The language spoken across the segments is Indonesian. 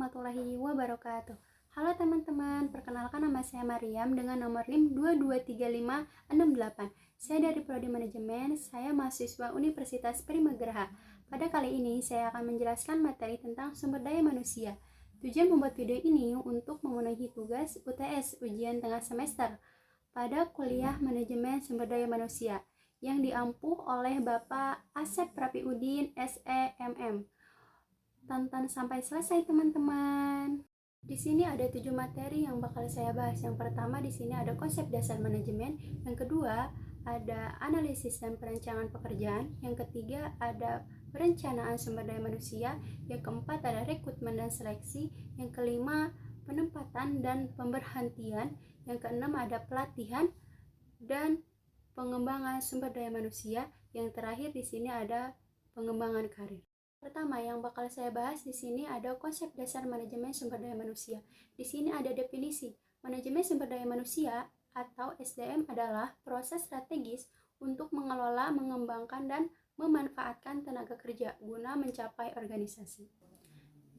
warahmatullahi wabarakatuh. Halo teman-teman, perkenalkan nama saya Mariam dengan nomor NIM 223568. Saya dari Prodi Manajemen, saya mahasiswa Universitas Primagraha. Pada kali ini saya akan menjelaskan materi tentang sumber daya manusia. Tujuan membuat video ini untuk memenuhi tugas UTS ujian tengah semester pada kuliah Manajemen Sumber Daya Manusia yang diampuh oleh Bapak Asep Rapiudin SEMM. Tonton sampai selesai teman-teman. Di sini ada 7 materi yang bakal saya bahas. Yang pertama di sini ada konsep dasar manajemen, yang kedua ada analisis dan perencanaan pekerjaan, yang ketiga ada perencanaan sumber daya manusia, yang keempat ada rekrutmen dan seleksi, yang kelima penempatan dan pemberhentian, yang keenam ada pelatihan dan pengembangan sumber daya manusia, yang terakhir di sini ada pengembangan karir. Pertama yang bakal saya bahas di sini ada konsep dasar manajemen sumber daya manusia. Di sini ada definisi. Manajemen sumber daya manusia atau SDM adalah proses strategis untuk mengelola, mengembangkan, dan memanfaatkan tenaga kerja guna mencapai organisasi.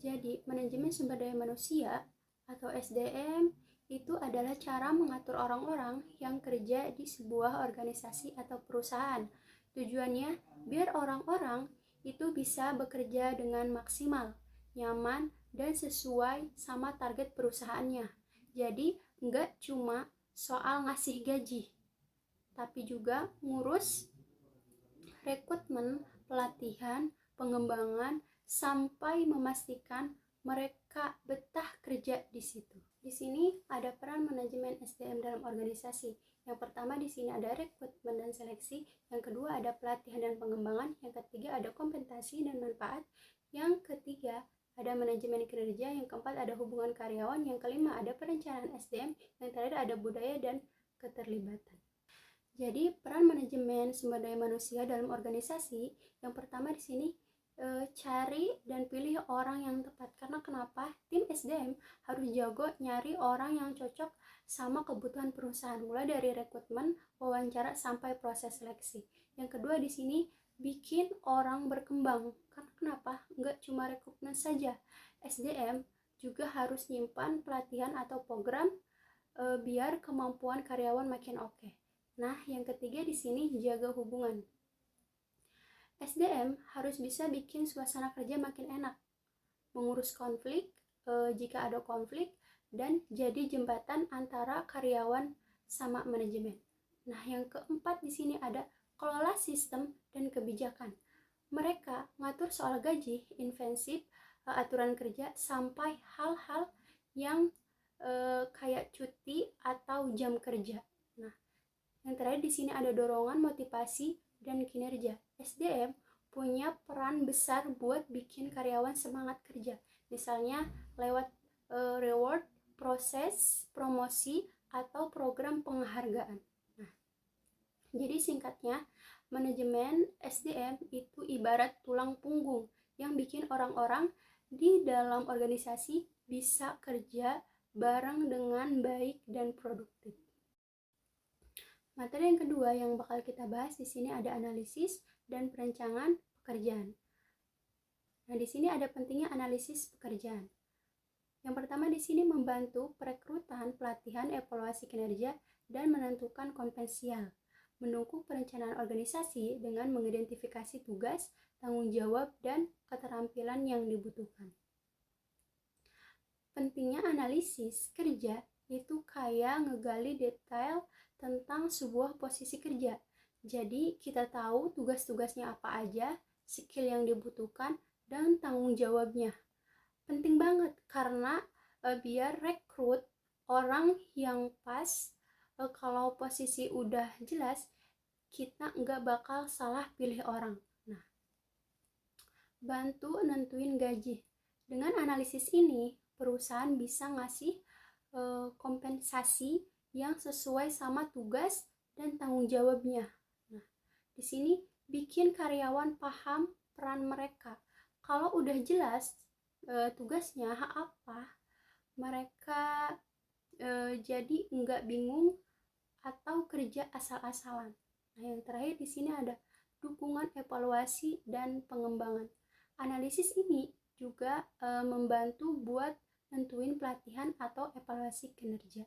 Jadi, manajemen sumber daya manusia atau SDM itu adalah cara mengatur orang-orang yang kerja di sebuah organisasi atau perusahaan. Tujuannya biar orang-orang itu bisa bekerja dengan maksimal, nyaman, dan sesuai sama target perusahaannya. Jadi, nggak cuma soal ngasih gaji, tapi juga ngurus rekrutmen, pelatihan, pengembangan, sampai memastikan mereka betah kerja di situ. Di sini ada peran manajemen SDM dalam organisasi. Yang pertama di sini ada rekrutmen dan seleksi, yang kedua ada pelatihan dan pengembangan, yang ketiga ada kompensasi dan manfaat, yang ketiga ada manajemen kinerja, yang keempat ada hubungan karyawan, yang kelima ada perencanaan SDM, yang terakhir ada budaya dan keterlibatan. Jadi peran manajemen sumber daya manusia dalam organisasi, yang pertama di sini cari dan pilih orang yang tepat. Karena kenapa? Tim SDM harus jago nyari orang yang cocok sama kebutuhan perusahaan, mulai dari rekrutmen, wawancara, sampai proses seleksi. Yang kedua di sini bikin orang berkembang. Karena kenapa? Nggak cuma rekrutmen saja, SDM juga harus nyimpan pelatihan atau program biar kemampuan karyawan makin oke. Nah, yang ketiga di sini jaga hubungan. SDM harus bisa bikin suasana kerja makin enak, mengurus konflik jika ada konflik, dan jadi jembatan antara karyawan sama manajemen. Nah, yang keempat di sini ada kelola sistem dan kebijakan. Mereka ngatur soal gaji, insentif, aturan kerja, sampai hal-hal yang kayak cuti atau jam kerja. Nah, yang terakhir di sini ada dorongan, motivasi, dan kinerja. SDM punya peran besar buat bikin karyawan semangat kerja. Misalnya lewat reward, proses, promosi, atau program penghargaan. Nah, jadi singkatnya, manajemen SDM itu ibarat tulang punggung yang bikin orang-orang di dalam organisasi bisa kerja bareng dengan baik dan produktif. Materi yang kedua yang bakal kita bahas di sini ada analisis dan perencanaan pekerjaan. Nah, di sini ada pentingnya analisis pekerjaan. Yang pertama di sini membantu perekrutan, pelatihan, evaluasi kinerja, dan menentukan kompetensial. Mendukung perencanaan organisasi dengan mengidentifikasi tugas, tanggung jawab, dan keterampilan yang dibutuhkan. Pentingnya analisis kerja itu kayak ngegali detail tentang sebuah posisi kerja. Jadi kita tahu tugas-tugasnya apa aja, skill yang dibutuhkan, dan tanggung jawabnya. Penting banget karena biar rekrut orang yang pas. Kalau posisi udah jelas, kita nggak bakal salah pilih orang. Nah, bantu nentuin gaji. Dengan analisis ini, perusahaan bisa ngasih kompensasi yang sesuai sama tugas dan tanggung jawabnya. Nah, di sini bikin karyawan paham peran mereka. Kalau udah jelas tugasnya apa, mereka jadi nggak bingung atau kerja asal-asalan. Nah, yang terakhir di sini ada dukungan, evaluasi, dan pengembangan. Analisis ini juga membantu buat nentuin pelatihan atau evaluasi kinerja.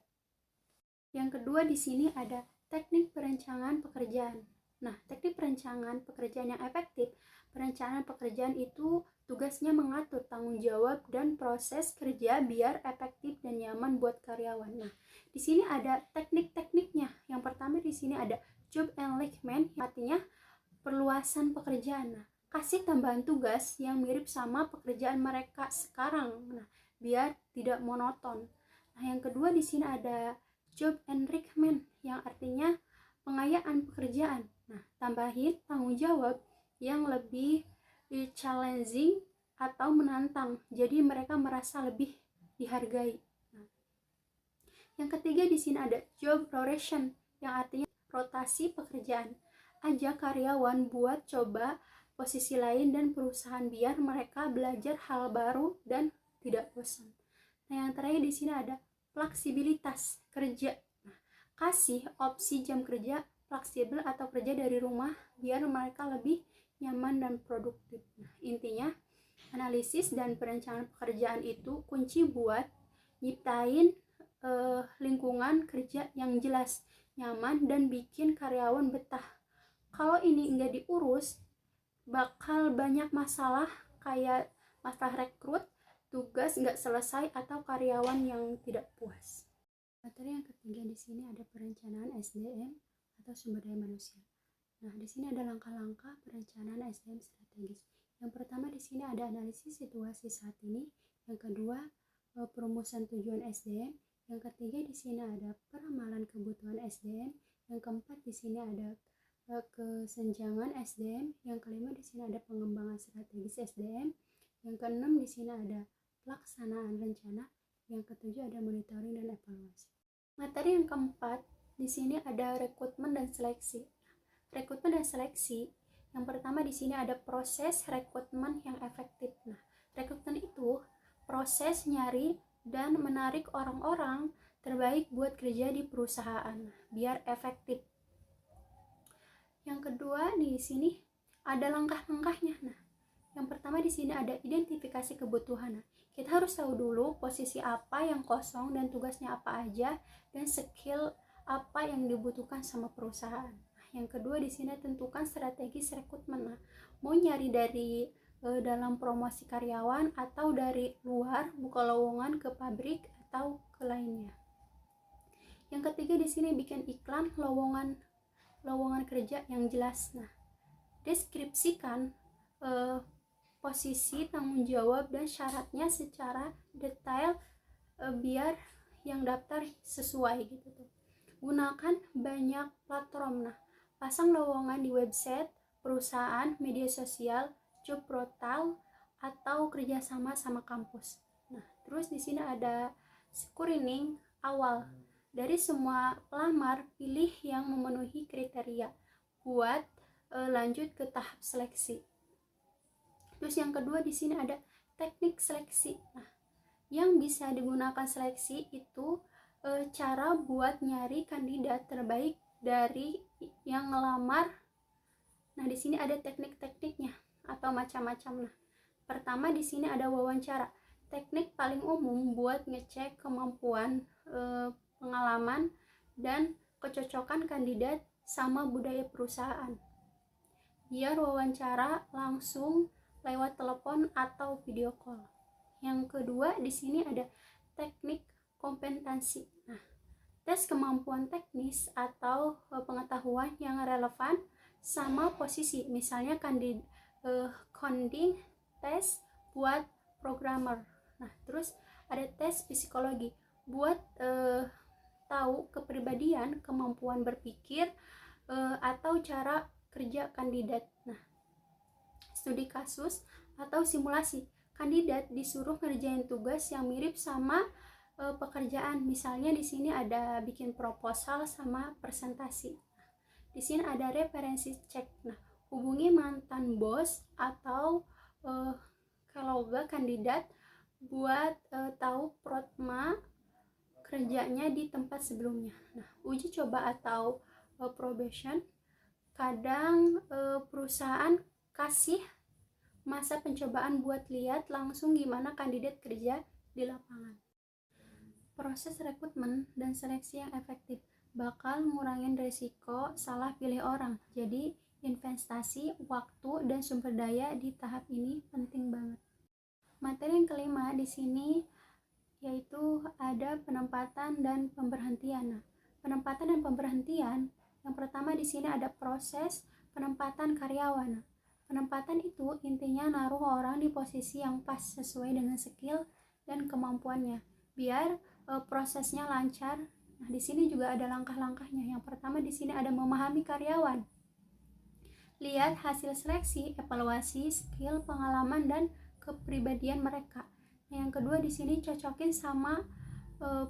Yang kedua di sini ada teknik perencanaan pekerjaan. Nah, teknik perencanaan pekerjaan yang efektif, perencanaan pekerjaan itu tugasnya mengatur tanggung jawab dan proses kerja biar efektif dan nyaman buat karyawan. Nah, di sini ada teknik-tekniknya. Yang pertama di sini ada job enlargement, artinya perluasan pekerjaan. Nah, kasih tambahan tugas yang mirip sama pekerjaan mereka sekarang. Nah, biar tidak monoton. Nah, yang kedua di sini ada job enrichment yang artinya pengayaan pekerjaan. Nah, tambahin tanggung jawab yang lebih challenging atau menantang. Jadi mereka merasa lebih dihargai. Nah, yang ketiga di sini ada job rotation yang artinya rotasi pekerjaan. Ajak karyawan buat coba posisi lain dan perusahaan biar mereka belajar hal baru dan tidak bosan. Nah, yang terakhir di sini ada fleksibilitas kerja. Nah, kasih opsi jam kerja fleksibel atau kerja dari rumah biar mereka lebih nyaman dan produktif. Nah, intinya analisis dan perencanaan pekerjaan itu kunci buat nyiptain lingkungan kerja yang jelas, nyaman, dan bikin karyawan betah. Kalau ini nggak diurus, bakal banyak masalah kayak masalah rekrut, tugas nggak selesai, atau karyawan yang tidak puas. Materi yang ketiga di sini ada perencanaan SDM atau sumber daya manusia. Nah, di sini ada langkah-langkah perencanaan SDM strategis. Yang pertama di sini ada analisis situasi saat ini. Yang kedua, perumusan tujuan SDM. Yang ketiga di sini ada peramalan kebutuhan SDM. Yang keempat di sini ada kesenjangan SDM. Yang kelima di sini ada pengembangan strategis SDM. Yang keenam di sini ada pelaksanaan rencana. Yang ketujuh ada monitoring dan evaluasi. Materi yang keempat di sini ada rekrutmen dan seleksi. Rekrutmen dan seleksi, yang pertama di sini ada proses rekrutmen yang efektif. Nah, rekrutmen itu proses nyari dan menarik orang-orang terbaik buat kerja di perusahaan biar efektif. Yang kedua di sini ada langkah-langkahnya. Nah, yang pertama di sini ada identifikasi kebutuhan. Nah, kita harus tahu dulu posisi apa yang kosong dan tugasnya apa aja dan skill apa yang dibutuhkan sama perusahaan. Nah, yang kedua di sini tentukan strategi rekrutmen. Nah, mau nyari dari dalam promosi karyawan atau dari luar, buka lowongan ke pabrik atau ke lainnya. Yang ketiga di sini bikin iklan lowongan kerja yang jelas. Nah, deskripsikan posisi, tanggung jawab, dan syaratnya secara detail biar yang daftar sesuai gitu tuh. Gunakan banyak platform. Nah, pasang lowongan di website perusahaan, media sosial, job portal, atau kerjasama sama kampus. Nah, terus di sini ada screening awal. Dari semua pelamar, pilih yang memenuhi kriteria buat lanjut ke tahap seleksi. Terus yang kedua di sini ada teknik seleksi. Nah, yang bisa digunakan seleksi itu cara buat nyari kandidat terbaik dari yang ngelamar. Nah, di sini ada teknik-tekniknya atau macam-macam. Nah, pertama di sini ada wawancara. Teknik paling umum buat ngecek kemampuan, pengalaman, dan kecocokan kandidat sama budaya perusahaan. Biar wawancara langsung lewat telepon atau video call. Yang kedua di sini ada teknik kompetensi. Nah, tes kemampuan teknis atau pengetahuan yang relevan sama posisi. Misalnya coding tes buat programmer. Nah, terus ada tes psikologi buat tahu kepribadian, kemampuan berpikir, atau cara kerja kandidat. Nah, studi kasus atau simulasi. Kandidat disuruh ngerjain tugas yang mirip sama pekerjaan. Misalnya di sini ada bikin proposal sama presentasi. Di sini ada referensi cek. Nah, hubungi mantan bos atau kolega kandidat buat tahu protma kerjanya di tempat sebelumnya. Nah, uji coba atau probation. Kadang perusahaan kasih masa pencobaan buat lihat langsung gimana kandidat kerja di lapangan. Proses rekrutmen dan seleksi yang efektif bakal ngurangin resiko salah pilih orang. Jadi investasi waktu dan sumber daya di tahap ini penting banget. Materi yang kelima di sini yaitu ada penempatan dan pemberhentian. Nah, penempatan dan pemberhentian, yang pertama di sini ada proses penempatan karyawan. Nah, penempatan itu intinya naruh orang di posisi yang pas sesuai dengan skill dan kemampuannya, biar prosesnya lancar. Nah, di sini juga ada langkah-langkahnya. Yang pertama di sini ada memahami karyawan. Lihat hasil seleksi, evaluasi skill, pengalaman dan kepribadian mereka. Nah, yang kedua di sini cocokin sama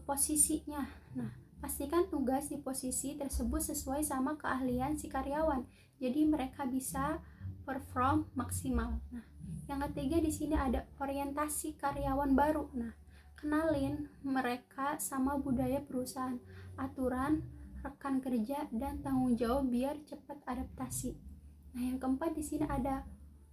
posisinya. Nah, pastikan tugas di posisi tersebut sesuai sama keahlian si karyawan. Jadi mereka bisa perform maksimal. Nah, yang ketiga di sini ada orientasi karyawan baru. Nah, kenalin mereka sama budaya perusahaan, aturan, rekan kerja dan tanggung jawab biar cepat adaptasi. Nah, yang keempat di sini ada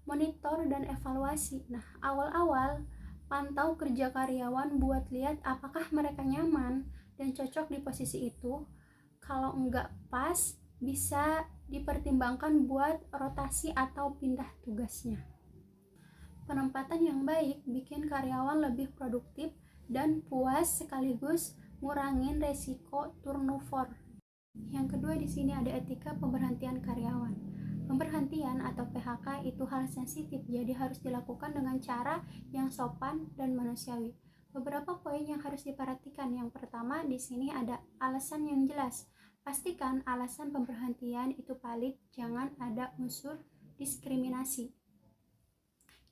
monitor dan evaluasi. Nah, awal-awal pantau kerja karyawan buat lihat apakah mereka nyaman dan cocok di posisi itu. Kalau enggak pas, bisa dipertimbangkan buat rotasi atau pindah tugasnya. Penempatan yang baik bikin karyawan lebih produktif dan puas sekaligus ngurangin resiko turnover. Yang kedua di sini ada etika pemberhentian karyawan. Pemberhentian atau PHK itu hal sensitif, jadi harus dilakukan dengan cara yang sopan dan manusiawi. Beberapa poin yang harus diperhatikan. Yang pertama di sini ada alasan yang jelas. Pastikan alasan pemberhentian itu valid, jangan ada unsur diskriminasi.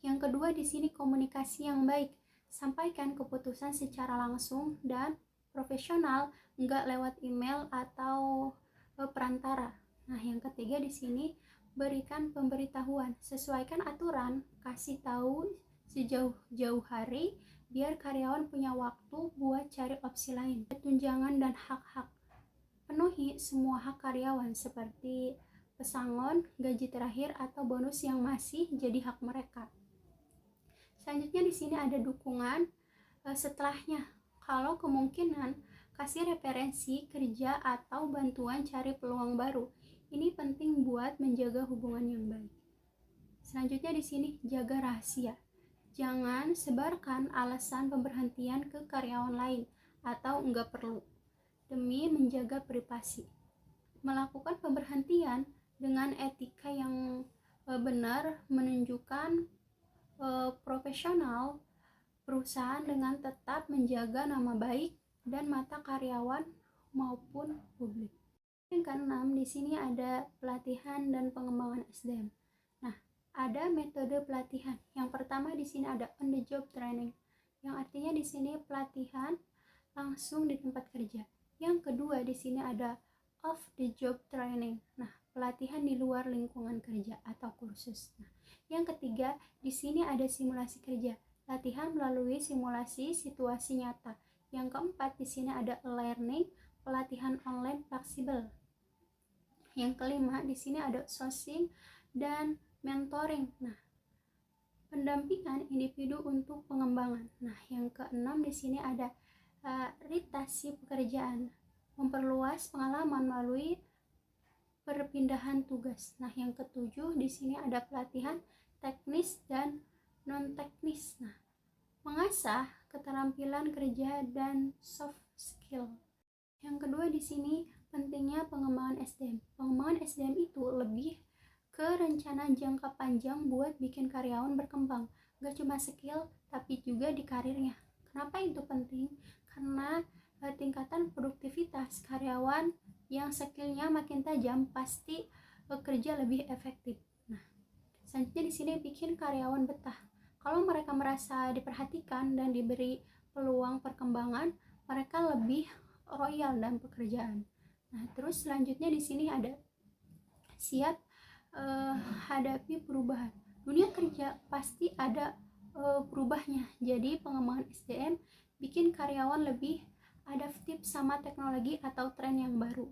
Yang kedua di sini komunikasi yang baik. Sampaikan keputusan secara langsung dan profesional, enggak lewat email atau perantara. Nah, yang ketiga di sini berikan pemberitahuan, sesuaikan aturan, kasih tahu sejauh-jauh hari biar karyawan punya waktu buat cari opsi lain. Tunjangan dan hak-hak, penuhi semua hak karyawan seperti pesangon, gaji terakhir atau bonus yang masih jadi hak mereka. Selanjutnya di sini ada dukungan setelahnya. Kalau kemungkinan kasih referensi kerja atau bantuan cari peluang baru. Ini penting buat menjaga hubungan yang baik. Selanjutnya di sini jaga rahasia. Jangan sebarkan alasan pemberhentian ke karyawan lain atau enggak perlu demi menjaga privasi. Melakukan pemberhentian dengan etika yang benar menunjukkan profesional perusahaan dengan tetap menjaga nama baik dan mata karyawan maupun publik. Yang keenam di sini ada pelatihan dan pengembangan SDM. Nah, ada metode pelatihan. Yang pertama di sini ada on the job training, yang artinya di sini pelatihan langsung di tempat kerja. Yang kedua di sini ada off the job training. Nah, pelatihan di luar lingkungan kerja atau kursus. Nah, yang ketiga di sini ada simulasi kerja, latihan melalui simulasi situasi nyata. Yang keempat di sini ada learning, pelatihan online fleksibel. Yang kelima di sini ada sourcing dan mentoring. Nah, pendampingan individu untuk pengembangan. Nah, yang keenam di sini ada rotasi pekerjaan, memperluas pengalaman melalui perpindahan tugas. Nah, yang ketujuh di sini ada pelatihan teknis dan non teknis. Nah, mengasah keterampilan kerja dan soft skill. Yang kedua di sini pentingnya pengembangan SDM. Pengembangan SDM itu lebih ke rencana jangka panjang buat bikin karyawan berkembang. Gak cuma skill, tapi juga di karirnya. Kenapa itu penting? Karena tingkatan produktivitas karyawan yang skillnya makin tajam pasti kerja lebih efektif. Nah, selanjutnya di sini bikin karyawan betah. Kalau mereka merasa diperhatikan dan diberi peluang perkembangan, mereka lebih royal dalam pekerjaan. Nah, terus selanjutnya di sini ada siap hadapi perubahan. Dunia kerja pasti ada berubahnya. Jadi pengembangan SDM bikin karyawan lebih adaptif sama teknologi atau tren yang baru.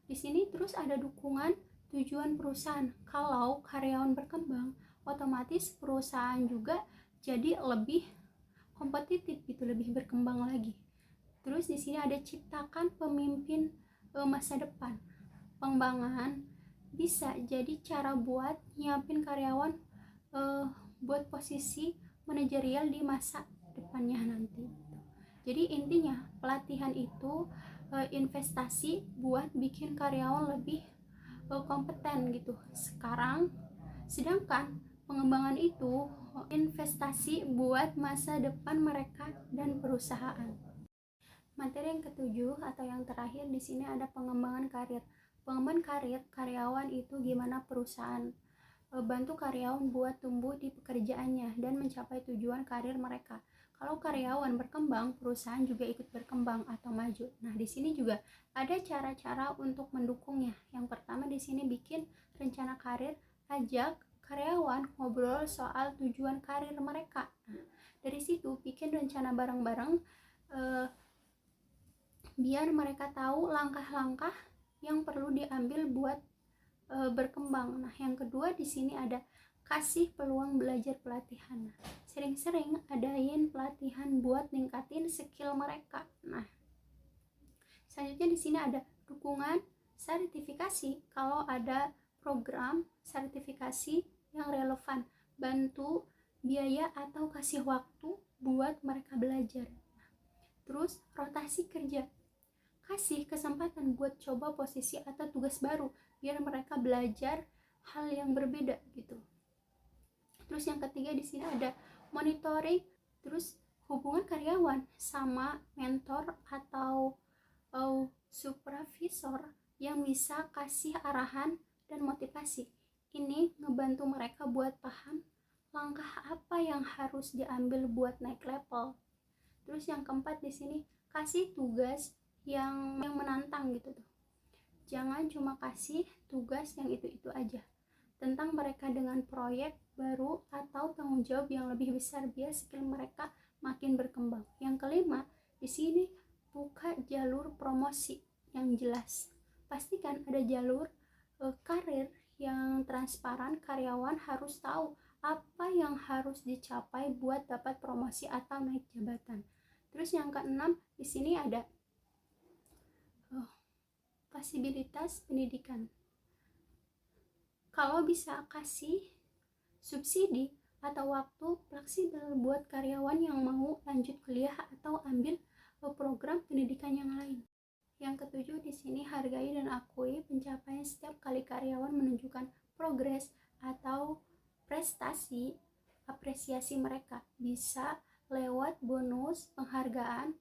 Di sini terus ada dukungan tujuan perusahaan. Kalau karyawan berkembang, otomatis perusahaan juga jadi lebih kompetitif gitu, lebih berkembang lagi. Terus di sini ada ciptakan pemimpin masa depan. Pengembangan bisa jadi cara buat nyiapin karyawan buat posisi manajerial di masa depannya nanti. Jadi intinya pelatihan itu investasi buat bikin karyawan lebih kompeten gitu sekarang, sedangkan pengembangan itu investasi buat masa depan mereka dan perusahaan. Materi yang ketujuh atau yang terakhir di sini ada pengembangan karir. Pengembangan karir karyawan itu gimana perusahaan bantu karyawan buat tumbuh di pekerjaannya dan mencapai tujuan karir mereka. Kalau karyawan berkembang, perusahaan juga ikut berkembang atau maju. Nah, di sini juga ada cara-cara untuk mendukungnya. Yang pertama di sini bikin rencana karir, ajak karyawan ngobrol soal tujuan karir mereka. Nah, dari situ bikin rencana bareng-bareng biar mereka tahu langkah-langkah yang perlu diambil buat berkembang. Nah, yang kedua di sini ada kasih peluang belajar pelatihan. Nah, sering-sering adain pelatihan buat ningkatin skill mereka. Nah, selanjutnya di sini ada dukungan sertifikasi. Kalau ada program sertifikasi yang relevan, bantu biaya atau kasih waktu buat mereka belajar. Terus rotasi kerja, kasih kesempatan buat coba posisi atau tugas baru biar mereka belajar hal yang berbeda gitu. Terus yang ketiga di sini ada monitoring, terus hubungan karyawan sama mentor atau supervisor yang bisa kasih arahan dan motivasi. Ini ngebantu mereka buat paham langkah apa yang harus diambil buat naik level. Terus yang keempat di sini kasih tugas yang menantang gitu tuh. Jangan cuma kasih tugas yang itu-itu aja. Tentang mereka dengan proyek baru atau tanggung jawab yang lebih besar biar skill mereka makin berkembang. Yang kelima, di sini buka jalur promosi yang jelas. Pastikan ada jalur karir yang transparan. Karyawan harus tahu apa yang harus dicapai buat dapat promosi atau naik jabatan. Terus yang keenam, di sini ada fasilitas pendidikan. Kalau bisa kasih subsidi atau waktu fleksibel buat karyawan yang mau lanjut kuliah atau ambil program pendidikan yang lain. Yang ketujuh di sini hargai dan akui pencapaian setiap kali karyawan menunjukkan progres atau prestasi, apresiasi mereka bisa lewat bonus, penghargaan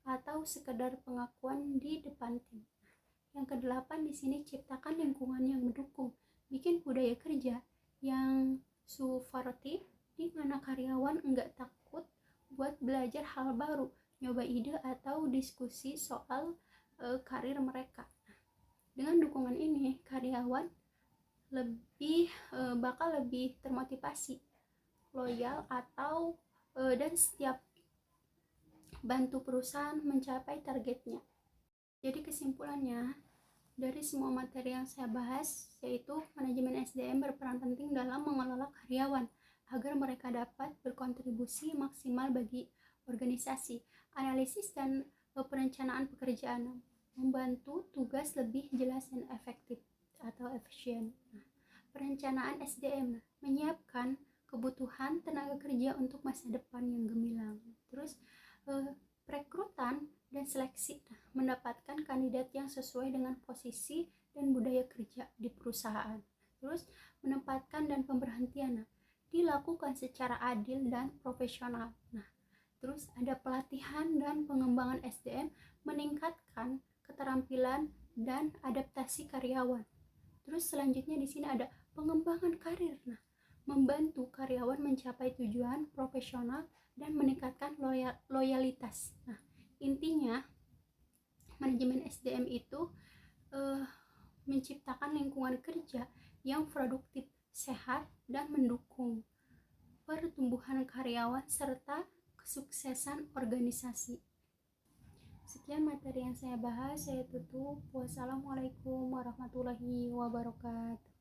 atau sekedar pengakuan di depan tim. Yang kedelapan di sini ciptakan lingkungan yang mendukung, bikin budaya kerja yang suportif di mana karyawan enggak takut buat belajar hal baru, nyoba ide atau diskusi soal karir mereka. Dengan dukungan ini karyawan bakal lebih termotivasi, loyal atau dan setiap bantu perusahaan mencapai targetnya. Jadi kesimpulannya, dari semua materi yang saya bahas, yaitu manajemen SDM berperan penting dalam mengelola karyawan agar mereka dapat berkontribusi maksimal bagi organisasi. Analisis dan perencanaan pekerjaan membantu tugas lebih jelas dan efektif atau efisien. Perencanaan SDM menyiapkan kebutuhan tenaga kerja untuk masa depan yang gemilang. Terus perekrutan dan seleksi, mendapatkan kandidat yang sesuai dengan posisi dan budaya kerja di perusahaan. Terus menempatkan dan pemberhentian dilakukan secara adil dan profesional. Terus ada pelatihan dan pengembangan SDM meningkatkan keterampilan dan adaptasi karyawan. Terus selanjutnya di sini ada pengembangan karir. Membantu karyawan mencapai tujuan profesional dan meningkatkan loyalitas. Intinya manajemen SDM itu menciptakan lingkungan kerja yang produktif, sehat, dan mendukung pertumbuhan karyawan serta kesuksesan organisasi. Sekian materi yang saya bahas, saya tutup. Wassalamualaikum warahmatullahi wabarakatuh.